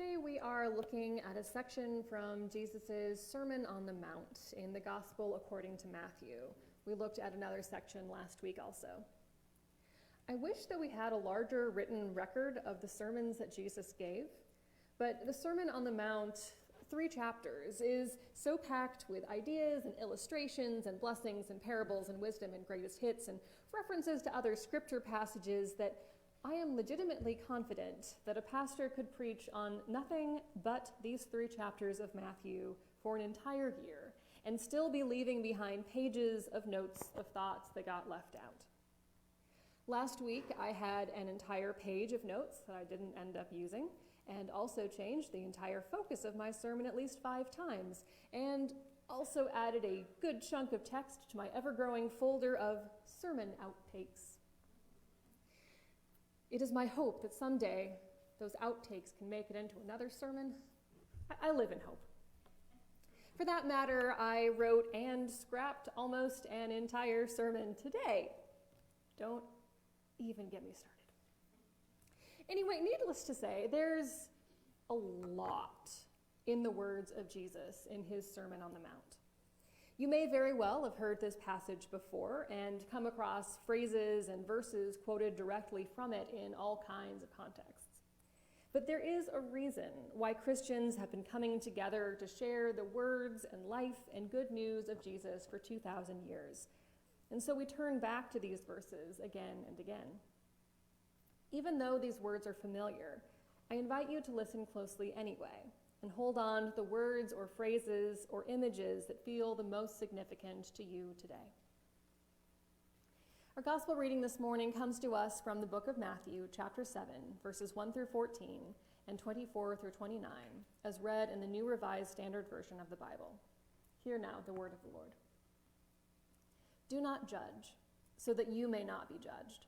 Today we are looking at a section from Jesus' Sermon on the Mount in the Gospel according to Matthew. We looked at another section last week also. I wish that we had a larger written record of the sermons that Jesus gave, but the Sermon on the Mount, 3 chapters, is so packed with ideas and illustrations and blessings and parables and wisdom and greatest hits and references to other scripture passages that I am legitimately confident that a pastor could preach on nothing but these 3 chapters of Matthew for an entire year and still be leaving behind pages of notes of thoughts that got left out. Last week, I had an entire page of notes that I didn't end up using, and also changed the entire focus of my sermon at least 5 times, and also added a good chunk of text to my ever-growing folder of sermon outtakes. It is my hope that someday those outtakes can make it into another sermon. I live in hope. For that matter, I wrote and scrapped almost an entire sermon today. Don't even get me started. Anyway, needless to say, there's a lot in the words of Jesus in his Sermon on the Mount. You may very well have heard this passage before and come across phrases and verses quoted directly from it in all kinds of contexts. But there is a reason why Christians have been coming together to share the words and life and good news of Jesus for 2,000 years. And so we turn back to these verses again and again. Even though these words are familiar, I invite you to listen closely anyway and hold on to the words or phrases or images that feel the most significant to you today. Our gospel reading this morning comes to us from the book of Matthew, chapter 7, verses 1 through 14 and 24 through 29, as read in the New Revised Standard Version of the Bible. Hear now the word of the Lord. Do not judge, so that you may not be judged.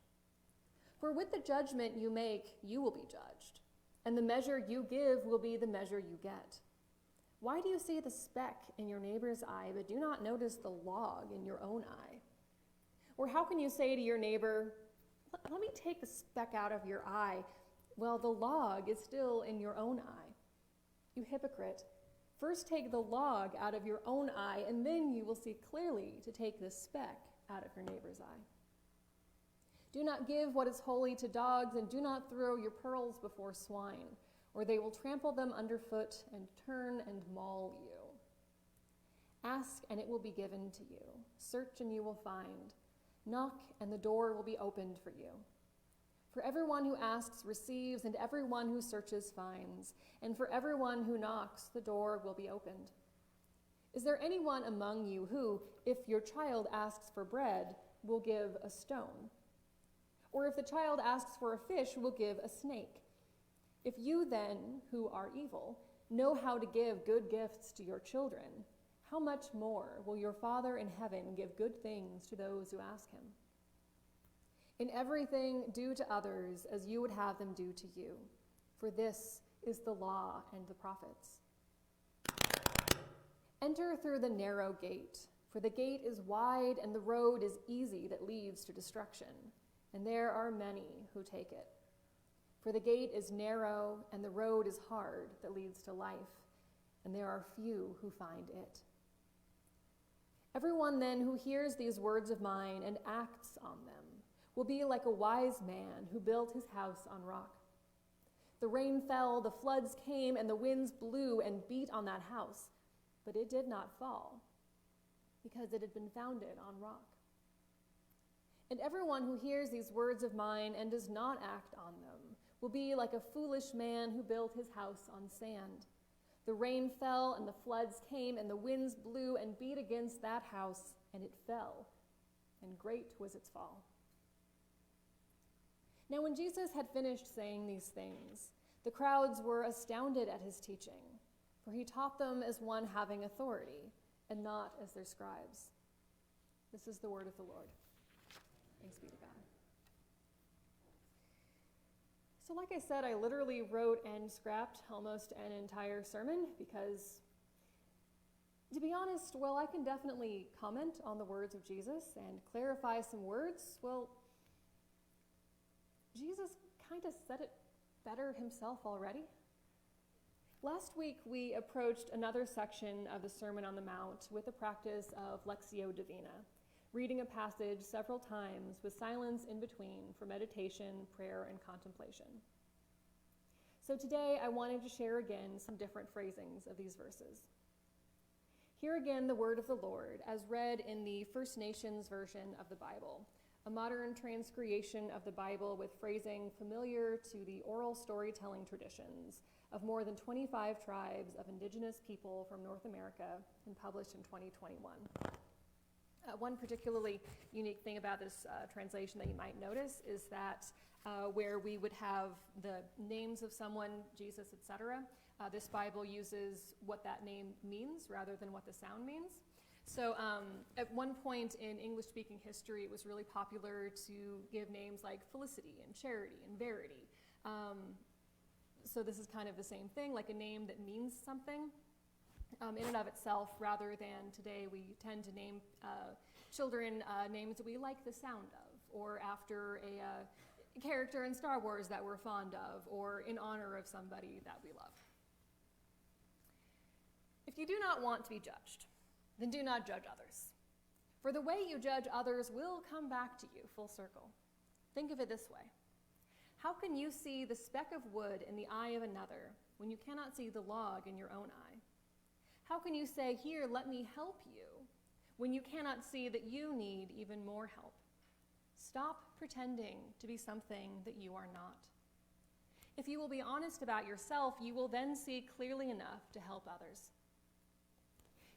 For with the judgment you make, you will be judged, and the measure you give will be the measure you get. Why do you see the speck in your neighbor's eye, but do not notice the log in your own eye? Or how can you say to your neighbor, let me take the speck out of your eye, while the log is still in your own eye? You hypocrite, first take the log out of your own eye, and then you will see clearly to take the speck out of your neighbor's eye. Do not give what is holy to dogs, and do not throw your pearls before swine, or they will trample them underfoot and turn and maul you. Ask, and it will be given to you. Search, and you will find. Knock, and the door will be opened for you. For everyone who asks receives, and everyone who searches finds, and for everyone who knocks, the door will be opened. Is there anyone among you who, if your child asks for bread, will give a stone? Or if the child asks for a fish, will give a snake? If you then, who are evil, know how to give good gifts to your children, how much more will your Father in heaven give good things to those who ask him? In everything, do to others as you would have them do to you, for this is the law and the prophets. Enter through the narrow gate, for the gate is wide and the road is easy that leads to destruction, and there are many who take it. For the gate is narrow and the road is hard that leads to life, and there are few who find it. Everyone then who hears these words of mine and acts on them will be like a wise man who built his house on rock. The rain fell, the floods came, and the winds blew and beat on that house, but it did not fall, because it had been founded on rock. And everyone who hears these words of mine and does not act on them will be like a foolish man who built his house on sand. The rain fell, and the floods came, and the winds blew and beat against that house, and it fell, and great was its fall. Now when Jesus had finished saying these things, the crowds were astounded at his teaching, for he taught them as one having authority, and not as their scribes. This is the word of the Lord. Thanks be to God. So like I said, I literally wrote and scrapped almost an entire sermon because, to be honest, while I can definitely comment on the words of Jesus and clarify some words, well, Jesus kind of said it better himself already. Last week, we approached another section of the Sermon on the Mount with the practice of Lectio Divina, reading a passage several times with silence in between for meditation, prayer, and contemplation. So today, I wanted to share again some different phrasings of these verses. Hear again the word of the Lord, as read in the First Nations version of the Bible, a modern transcreation of the Bible with phrasing familiar to the oral storytelling traditions of more than 25 tribes of indigenous people from North America, and published in 2021. One particularly unique thing about this translation that you might notice is that where we would have the names of someone, Jesus, etc., this Bible uses what that name means rather than what the sound means. So at one point in English-speaking history, it was really popular to give names like Felicity and Charity and Verity. So this is kind of the same thing, like a name that means something in and of itself, rather than today we tend to name children names that we like the sound of, or after a character in Star Wars that we're fond of, or in honor of somebody that we love. If you do not want to be judged, then do not judge others. For the way you judge others will come back to you full circle. Think of it this way. How can you see the speck of wood in the eye of another when you cannot see the log in your own eye? How can you say, "Here, let me help you," when you cannot see that you need even more help? Stop pretending to be something that you are not. If you will be honest about yourself, you will then see clearly enough to help others.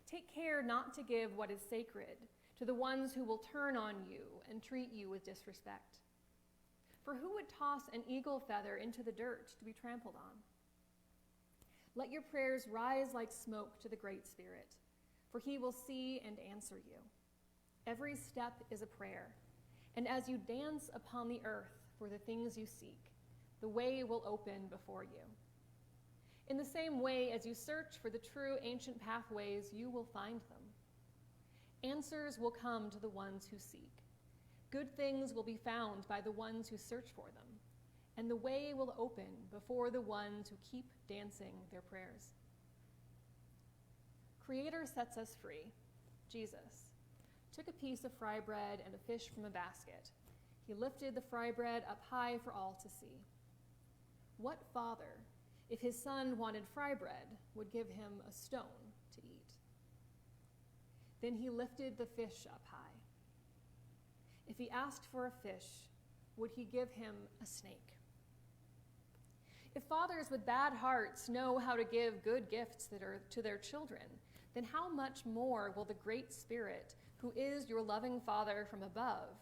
Take care not to give what is sacred to the ones who will turn on you and treat you with disrespect. For who would toss an eagle feather into the dirt to be trampled on? Let your prayers rise like smoke to the Great Spirit, for he will see and answer you. Every step is a prayer, and as you dance upon the earth for the things you seek, the way will open before you. In the same way as you search for the true ancient pathways, you will find them. Answers will come to the ones who seek. Good things will be found by the ones who search for them, and the way will open before the ones who keep dancing their prayers. Creator sets us free. Jesus took a piece of fry bread and a fish from a basket. He lifted the fry bread up high for all to see. What father, if his son wanted fry bread, would give him a stone to eat? Then he lifted the fish up high. If he asked for a fish, would he give him a snake? If fathers with bad hearts know how to give good gifts to their children, then how much more will the Great Spirit, who is your loving Father from above,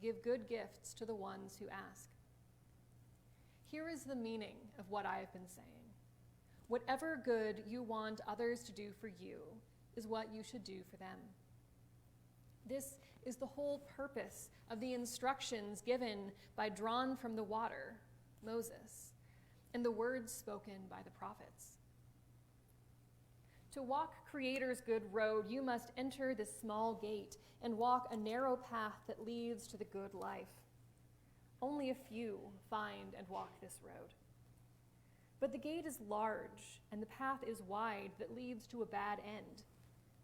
give good gifts to the ones who ask? Here is the meaning of what I have been saying. Whatever good you want others to do for you is what you should do for them. This is the whole purpose of the instructions given by drawn from the water, Moses, and the words spoken by the prophets. To walk Creator's good road, you must enter this small gate and walk a narrow path that leads to the good life. Only a few find and walk this road. But the gate is large and the path is wide that leads to a bad end.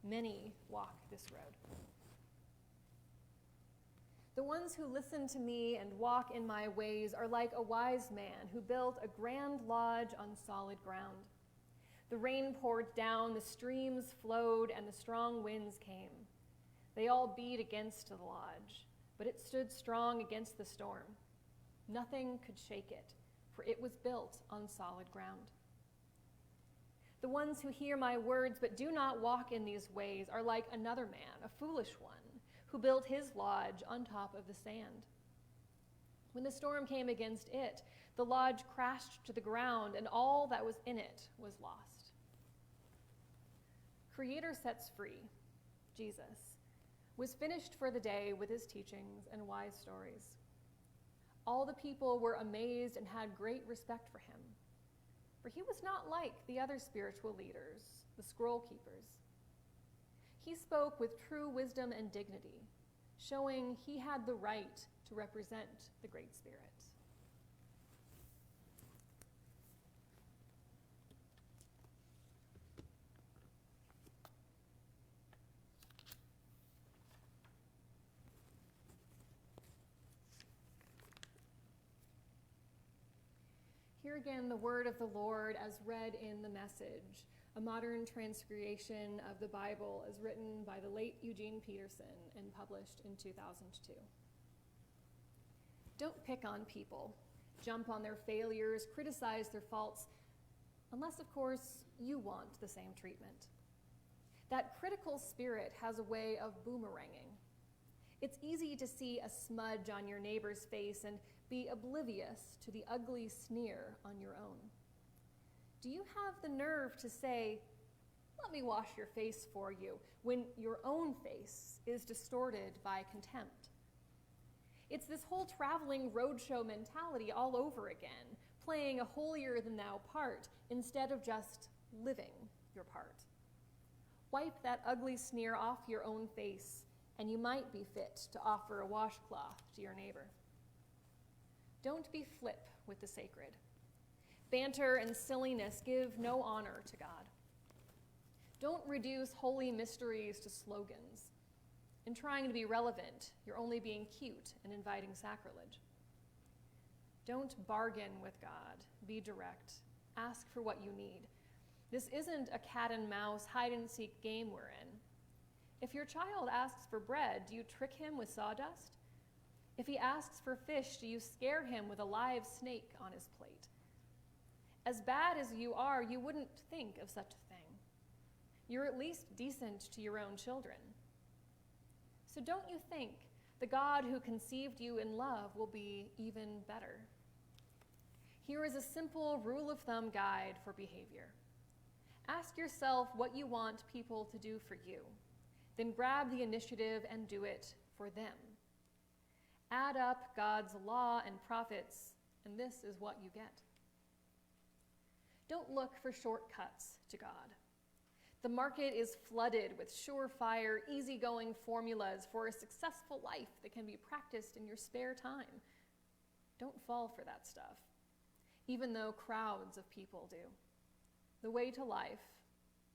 Many walk this road. The ones who listen to me and walk in my ways are like a wise man who built a grand lodge on solid ground. The rain poured down, the streams flowed, and the strong winds came. They all beat against the lodge, but it stood strong against the storm. Nothing could shake it, for it was built on solid ground. The ones who hear my words but do not walk in these ways are like another man, a foolish one, who built his lodge on top of the sand. When the storm came against it, the lodge crashed to the ground, and all that was in it was lost. Creator sets free, Jesus, was finished for the day with his teachings and wise stories. All the people were amazed and had great respect for him, for he was not like the other spiritual leaders, the scroll keepers. He spoke with true wisdom and dignity, showing he had the right to represent the Great Spirit. Hear again the word of the Lord as read in the Message, a modern transcreation of the Bible as written by the late Eugene Peterson and published in 2002. Don't pick on people, jump on their failures, criticize their faults, unless, of course, you want the same treatment. That critical spirit has a way of boomeranging. It's easy to see a smudge on your neighbor's face and be oblivious to the ugly sneer on your own. Do you have the nerve to say, "Let me wash your face for you," when your own face is distorted by contempt? It's this whole traveling roadshow mentality all over again, playing a holier-than-thou part instead of just living your part. Wipe that ugly sneer off your own face, and you might be fit to offer a washcloth to your neighbor. Don't be flip with the sacred. Banter and silliness give no honor to God. Don't reduce holy mysteries to slogans. In trying to be relevant, you're only being cute and inviting sacrilege. Don't bargain with God. Be direct. Ask for what you need. This isn't a cat and mouse hide-and-seek game we're in. If your child asks for bread, do you trick him with sawdust? If he asks for fish, do you scare him with a live snake on his plate? As bad as you are, you wouldn't think of such a thing. You're at least decent to your own children. So don't you think the God who conceived you in love will be even better? Here is a simple rule of thumb guide for behavior. Ask yourself what you want people to do for you. Then grab the initiative and do it for them. Add up God's law and prophets, and this is what you get. Don't look for shortcuts to God. The market is flooded with surefire, easygoing formulas for a successful life that can be practiced in your spare time. Don't fall for that stuff, even though crowds of people do. The way to life,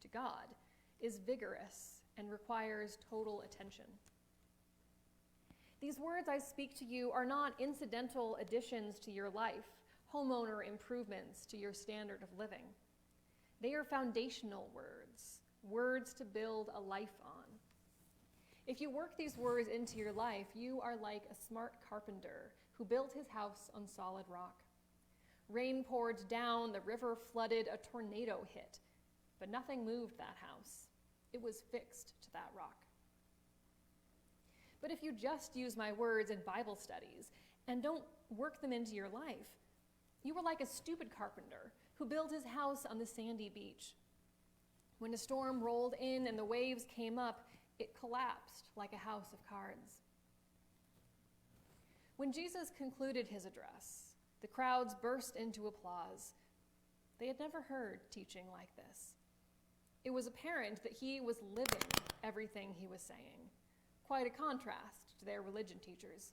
to God, is vigorous and requires total attention. These words I speak to you are not incidental additions to your life, homeowner improvements to your standard of living. They are foundational words, words to build a life on. If you work these words into your life, you are like a smart carpenter who built his house on solid rock. Rain poured down, the river flooded, a tornado hit, but nothing moved that house. It was fixed to that rock. But if you just use my words in Bible studies and don't work them into your life, you are like a stupid carpenter who built his house on the sandy beach. When a storm rolled in and the waves came up, it collapsed like a house of cards. When Jesus concluded his address, the crowds burst into applause. They had never heard teaching like this. It was apparent that he was living everything he was saying, quite a contrast to their religion teachers.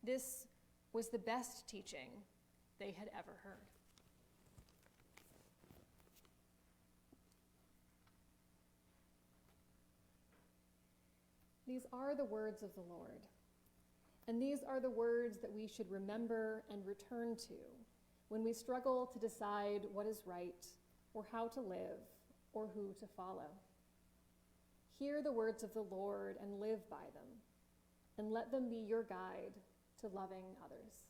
This was the best teaching they had ever heard. These are the words of the Lord, and these are the words that we should remember and return to when we struggle to decide what is right or how to live or who to follow. Hear the words of the Lord and live by them, and let them be your guide to loving others.